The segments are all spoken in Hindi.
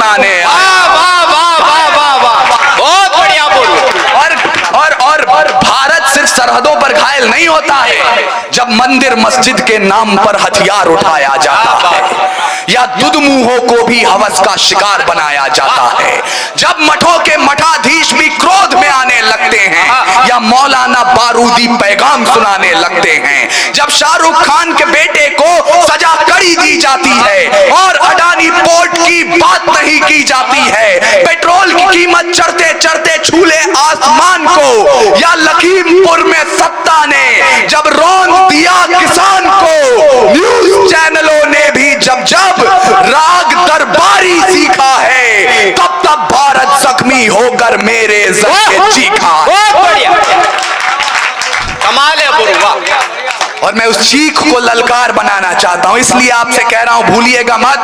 सुनाने। वाह वाह वाह वाह वाह वाह, बहुत बढ़िया बोलो। और भारत सिर्फ सरहदों पर घायल नहीं होता है जब मंदिर मस्जिद के नाम पर हथियार उठाया जाता है, या दुधमुहों को भी हवस का शिकार बनाया जाता है, जब मठों के मठाधीश भी क्रोध में आने लगते हैं, या मौलाना बारूदी पैगाम सुनाने लगते हैं, जब शाहरुख खान के बेटे को सजा कड़ी दी जाती है और अडानी पोर्ट की बात नहीं की जाती है, पेट्रोल की कीमत चढ़ते चढ़ते छूले आसमान को, या लखीमपुर में सत्ता ने जब रौंद दिया किसान को, न्यूज चैनलों ने भी जब जब राग दरबारी सीखा है, तब तब भारत जख्मी होकर मेरे जख्म चीखा है। कमाल है बुरुआ। और मैं उस चीख को ललकार बनाना चाहता हूं, इसलिए आपसे कह रहा हूं भूलिएगा मत।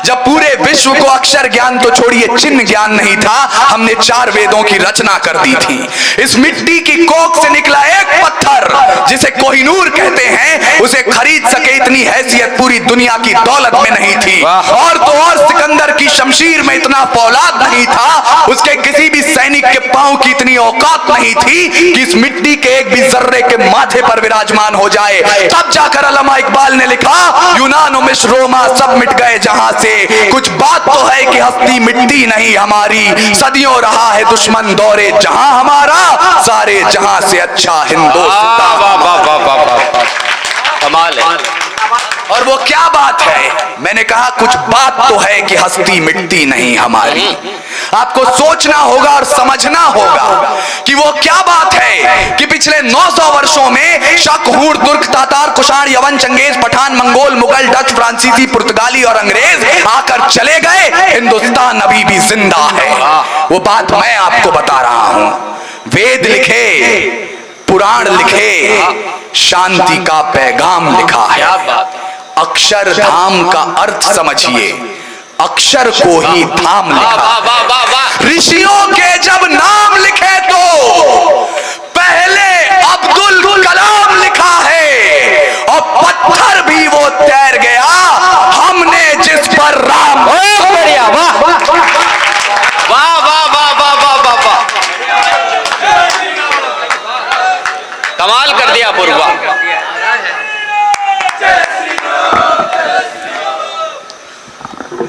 जब पूरे विश्व को अक्षर ज्ञान तो छोड़िए चिन्ह ज्ञान नहीं था, हमने 4 वेदों की रचना कर दी थी। इस मिट्टी की कोख से निकला एक पत्थर जिसे कोहिनूर कहते हैं, उसे खरीद सके इतनी हैसियत पूरी दुनिया की दौलत में नहीं थी। और तो और सिकंदर की शमशीर में इतना फौलाद नहीं था, उसके किसी भी सैनिक के पांव की इतनी औकात नहीं थी कि इस मिट्टी के एक भी जर्रे के माथे पर विराजमान हो जाए। तब जाकर अल्लामा इकबाल ने लिखा, यूनान मिस्र रोमा सब मिट गए जहां से, कुछ बात तो है कि हस्ती मिट्टी नहीं हमारी, सदियों रहा है दुश्मन दौरे जहां हमारा, सारे जहां से अच्छा हिंदुस्तान। कमाल है। और वो क्या बात है? मैंने कहा कुछ बात तो है कि हस्ती मिट्टी नहीं हमारी। आपको सोचना होगा और समझना होगा कि वो क्या बात है कि पिछले 900 वर्षों में शक, हूण, तुर्क, तातार, कुषाण, यवन, चंगेज, पठान, मंगोल, मुगल, डच, फ्रांसीसी, पुर्तगाली और अंग्रेज आकर चले गए, हिंदुस्तान अभी भी जिंदा है। वो बात मैं आपको बता रहा हूं। वेद लिखे, पुराण लिखे, शांति का पैगाम लिखा है। अक्षर धाम का अर्थ समझिए, अक्षर को ही धाम लिखा। ऋषियों के जब नाम लिखे तो पहले अब्दुल कलाम लिखा है, और पत्थर भी वो तैर गया हमने जिस पर राम। बढ़िया, वाह वाह वाह वाह वाह वाह वाह वाह, कमाल कर दिया बुरुआ।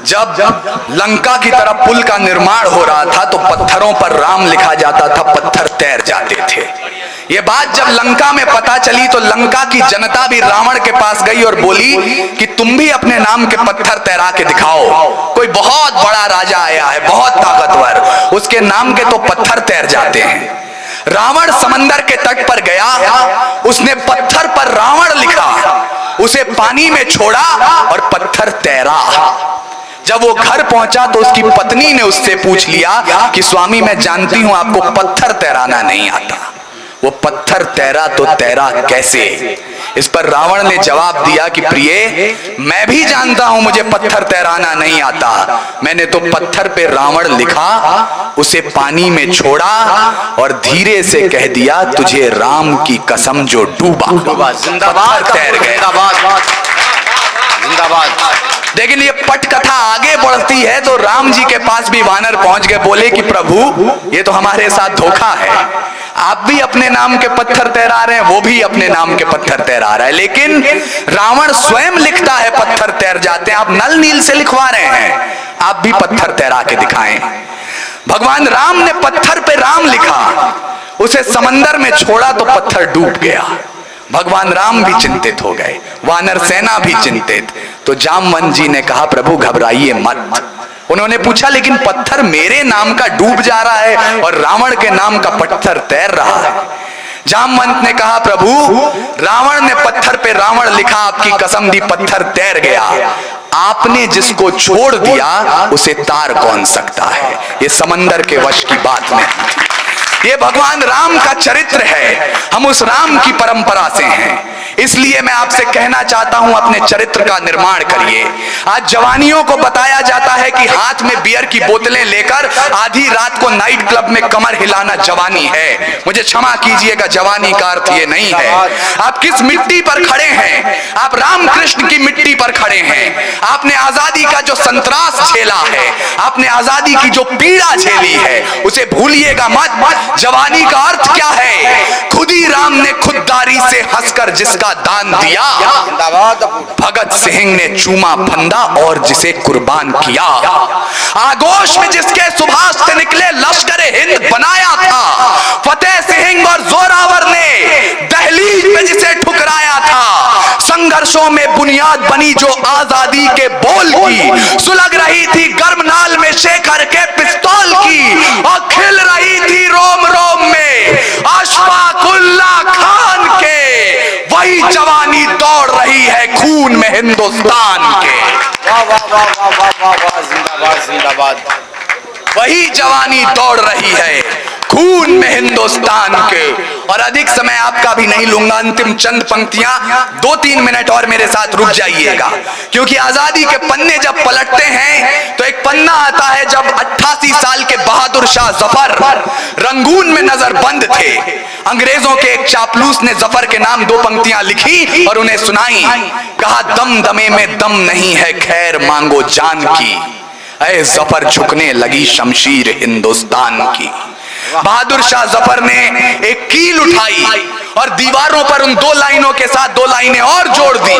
जब लंका की तरफ पुल का निर्माण हो रहा था तो पत्थरों पर राम लिखा जाता था, पत्थर तैर जाते थे। ये बात जब लंका में पता चली तो लंका की जनता भी रावण के पास गई और बोली कि तुम भी अपने नाम के पत्थर तैरा के दिखाओ। कोई बहुत बड़ा राजा आया है, बहुत ताकतवर, उसके नाम के तो पत्थर तैर जाते हैं। रावण समंदर के तट पर गया, उसने पत्थर पर रावण लिखा, उसे पानी में छोड़ा और पत्थर तैरा। जब वो घर पहुंचा तो उसकी पत्नी ने उससे पूछ लिया कि स्वामी मैं जानती हूं आपको पत्थर तैराना नहीं आता। वो पत्थर तैरा तो तैरा कैसे? इस पर रावण ने जवाब दिया कि प्रिय मैं भी जानता हूं मुझे पत्थर तैराना नहीं आता, मैंने तो पत्थर पे रावण लिखा, उसे पानी में छोड़ा और धीरे से कह दिया तुझे राम की कसम जो डूबा। जिंदाबाद, तैर गए। जिंदाबाद। लेकिन ये पटकथा आगे बढ़ती है तो राम जी के पास भी वानर पहुंच गए, बोले कि प्रभु ये तो हमारे साथ धोखा है, आप भी अपने नाम के पत्थर तैरा रहे हैं, वो भी अपने नाम के पत्थर तैरा रहा है, लेकिन रावण स्वयं लिखता है पत्थर तैर जाते हैं, आप नल नील से लिखवा रहे हैं, आप भी पत्थर तैरा के दिखाएं। भगवान राम ने पत्थर पे राम लिखा, उसे समंदर में छोड़ा तो पत्थर डूब गया। भगवान राम भी चिंतित हो गए, वानर सेना भी चिंतित। तो जामवंत जी ने कहा प्रभु घबराइए मत। उन्होंने पूछा लेकिन पत्थर मेरे नाम का डूब जा रहा है और रावण के नाम का पत्थर तैर रहा है। जामवंत ने कहा प्रभु रावण ने पत्थर पे रावण लिखा, आपकी कसम दी पत्थर तैर गया, आपने जिसको छोड़ दिया उसे तार कौन सकता है? ये समंदर के वश की बात नहीं थी। ये भगवान राम का चरित्र है, हम उस राम की परंपरा से हैं। इसलिए मैं आपसे कहना चाहता हूं, अपने चरित्र का निर्माण करिए। आज जवानियों को बताया जाता है कि हाथ में बियर की बोतलें लेकर आधी रात को नाइट क्लब में कमर हिलाना जवानी है। मुझे क्षमा कीजिएगा, जवानी का अर्थ ये नहीं है। आप किस मिट्टी पर खड़े हैं? आप रामकृष्ण की मिट्टी पर खड़े हैं। आपने आजादी का जो संतरास झेला है, आपने आजादी की जो पीड़ा झेली है, उसे भूलिएगा मत। जवानी का अर्थ क्या है? खुद ही राम ने खुददारी से हंसकर जिसका दान दिया, भगत सिंह ने चूमा फंदा और जिसे कुर्बान किया। आगोश में जिसके सुभाष से निकले लश्कर हिंद बनाया था, फतेह सिंह और जोरावर ने दहलीज में जिसे ठुकराया था। संघर्षों में बुनियाद बनी जो आजादी के बोल की, सुलग रही थी गर्मनाल में शेखर के पिस्तौल की, और खिल रही थी रोम रोम में अशफाकुल्ला खान के। वही जवानी दौड़ रही है खून में हिंदुस्तान के। वाह वाह वाह वाह वाह वाह वाह, जिंदाबाद जिंदाबाद। वही जवानी दौड़ रही है खून में हिंदुस्तान के। और अधिक समय आपका भी नहीं लूंगा, अंतिम चंद पंक्तियां, 2-3 मिनट और मेरे साथ रुक जाइएगा, क्योंकि आजादी के पन्ने जब पलटते हैं तो एक पन्ना आता है जब 88 साल के बहादुर शाह जफर रंगून में नजर बंद थे। अंग्रेजों के एक चापलूस ने जफर के नाम 2 पंक्तियां लिखी और उन्हें सुनाई। कहा, दम दमे में दम नहीं है, खैर मांगो जान की, ऐ जफर झुकने लगी शमशीर हिंदुस्तान की। बहादुर शाह जफर ने एक कील उठाई और दीवारों पर उन 2 लाइनों के साथ 2 लाइनें और जोड़ दी।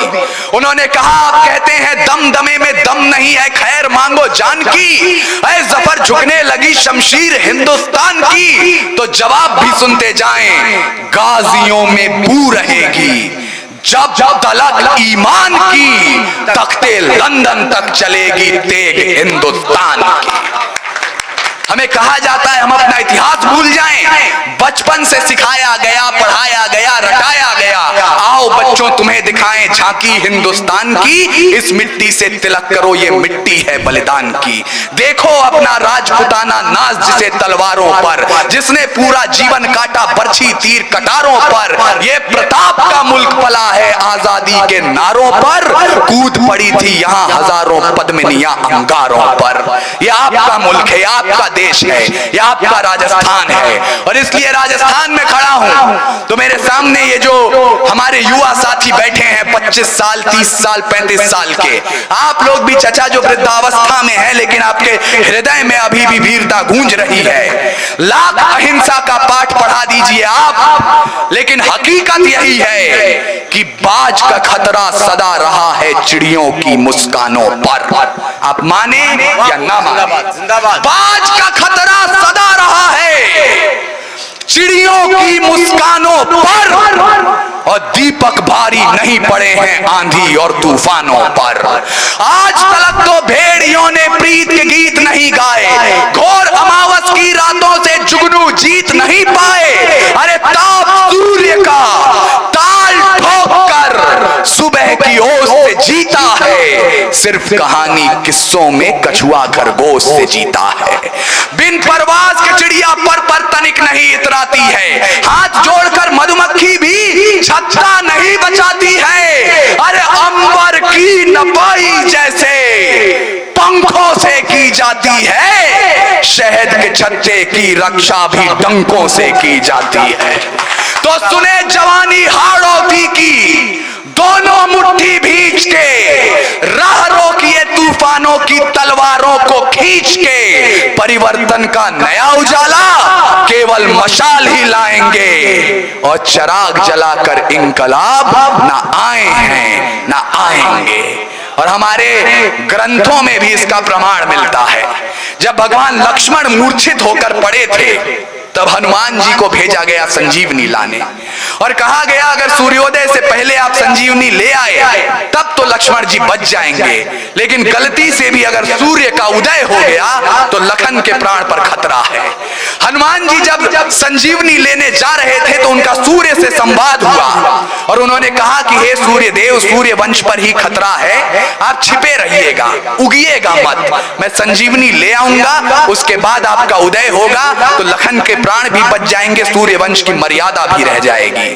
उन्होंने कहा, आप कहते हैं दम दमे में दम नहीं है, खैर मांगो जान की, ऐ जफर झुकने लगी शमशीर हिंदुस्तान की। तो जवाब भी सुनते जाएं, गाजियों में बू रहेगी जब जब तलक ईमान की, तख्ते लंदन तक चलेगी तेग हिंदुस्तान की। हमें कहा जाता है हम अपना इतिहास भूल जाएं। बचपन से सिखाया गया, पढ़ाया गया, रटाया गया। आओ बच्चों, तुम्हें दिखाएं झांकी हिंदुस्तान की, इस मिट्टी से तिलक करो, ये मिट्टी है बलिदान की। देखो अपना राजपुताना नाज जिसे तलवारों पर, जिसने पूरा जीवन काटा बरछी तीर कटारों पर। ये प्रताप का मुल्क पला है आजादी के नारों पर, कूद पड़ी थी यहाँ हजारों पद्मिनियां अंगारों पर। ये आपका मुल्क है, आपका देश है, यह आपका राजस्थान है। और इसलिए राजस्थान में खड़ा हूं तो मेरे सामने ये जो हमारे युवा साथी बैठे हैं, 25 साल 30 साल 35 साल के, आप लोग भी चचा जो वृद्धावस्था में हैं, लेकिन आपके हृदय में अभी भी वीरता गूंज रही है। लाख अहिंसा का पाठ पढ़ा दीजिए आप, लेकिन हकीकत यही है कि बाज का खतरा सदा रहा है चिड़ियों की मुस्कानों पर। आप माने या ना माने, बाज का खतरा सदा रहा है चिड़ियों की मुस्कानों पर, और दीपक भारी नहीं पड़े हैं आंधी और तूफानों पर। आज तक तो भेड़ियों ने प्रीत के गीत नहीं गाए, घोर अमावस की रातों से जुगनू जीत नहीं पाए। अरे ताप सूर्य का ताल ठोक कर सुबह की ओस से जीता है, सिर्फ कहानी किस्सों में कछुआ खरगोश से जीता है। बिन परवाज के चिड़िया पर तनिक नहीं इतराती है, हाथ जोड़कर मधुमक्खी भी छत्ता नहीं बचाती है। अरे अंबर की नपाई जैसे पंखों से की जाती है, शहद के छत्ते की रक्षा भी डंकों से की जाती है। तो सुने जवानी हाड़ों की, दोनों मुट्ठी भींच के राह रोकिए तूफानों की तलवारों को खींच के। परिवर्तन का नया उजाला केवल मशाल ही लाएंगे, और चराग जलाकर इनकलाब ना आए हैं ना आएंगे। और हमारे ग्रंथों में भी इसका प्रमाण मिलता है। जब भगवान लक्ष्मण मूर्छित होकर पड़े थे, तब हनुमान जी को भेजा गया संजीवनी लाने, और कहा गया अगर सूर्योदय से पहले आप संजीवनी ले आए तब तो लक्ष्मण जी बच जाएंगे, लेकिन गलती से भी अगर सूर्य का उदय हो गया तो लखन के प्राण पर खतरा है। हनुमान जी जब संजीवनी लेने जा रहे थे तो उनका सूर्य से संवाद हुआ, और उन्होंने कहा कि हे सूर्य देव, सूर्य वंश पर ही खतरा है, आप छिपे रहिएगा, उगिएगा मत, मैं संजीवनी ले आऊंगा, उसके बाद आपका उदय होगा तो लखन के प्राण भी बच जाएंगे, सूर्यवंश की मर्यादा भी रह जाएगी।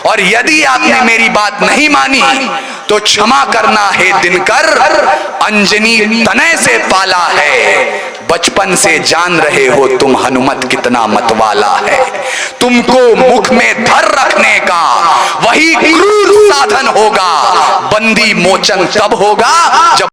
और यदि आपने मेरी बात नहीं मानी तो क्षमा करना है दिनकर, अंजनी तनय से पाला है। बचपन से जान रहे हो तुम हनुमत कितना मतवाला है। तुमको मुख में धर रखने का वही क्रूर साधन होगा, बंदी मोचन तब होगा जब